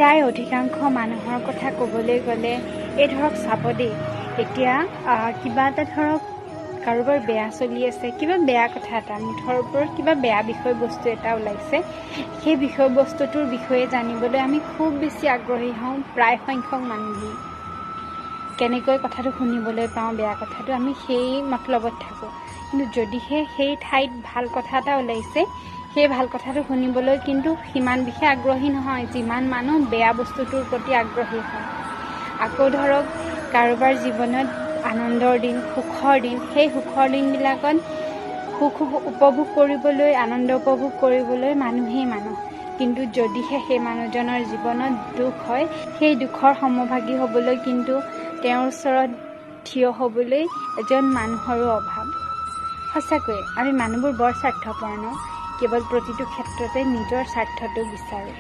প্ৰায় অধিকাংশ মানুহৰ কথা ক'বলৈ গ'লে এই ধৰক চাব দেই, এতিয়া কিবা এটা ধৰক কাৰোবাৰ বেয়া চলি আছে, কিবা বেয়া কথা এটা মুঠৰ ওপৰত কিবা বেয়া বিষয়বস্তু এটা ওলাইছে, সেই বিষয়বস্তুটোৰ বিষয়ে জানিবলৈ আমি খুব বেছি আগ্ৰহী হওঁ। প্ৰায় সংখ্যক মানুহেই কেনেকৈ কথাটো শুনিবলৈ পাওঁ, বেয়া কথাটো আমি সেই মতলবত থাকোঁ। কিন্তু যদিহে সেই ঠাইত ভাল কথা এটা ওলাইছে, সেই ভাল কথাটো শুনিবলৈ কিন্তু সিমান বিশেষ আগ্ৰহী নহয় যিমান মানুহ বেয়া বস্তুটোৰ প্ৰতি আগ্ৰহী হয়। আকৌ ধৰক কাৰোবাৰ জীৱনত আনন্দৰ দিন, সুখৰ দিন, সেই সুখৰ দিনবিলাকত সুখ উপভোগ কৰিবলৈ, আনন্দ উপভোগ কৰিবলৈ মানুহেই মানুহ। কিন্তু যদিহে সেই মানুহজনৰ জীৱনত দুখ হয়, সেই দুখৰ সমভাগী হ'বলৈ কিন্তু তেওঁৰ ওচৰত থিয় হ'বলৈ এজন মানুহৰো অভাৱ। সঁচাকৈ আমি মানুহবোৰ বৰ স্বাৰ্থপৰ ন, কেৱল প্ৰতিটো ক্ষেত্ৰতে নিজৰ স্বাৰ্থটো বিচাৰোঁ।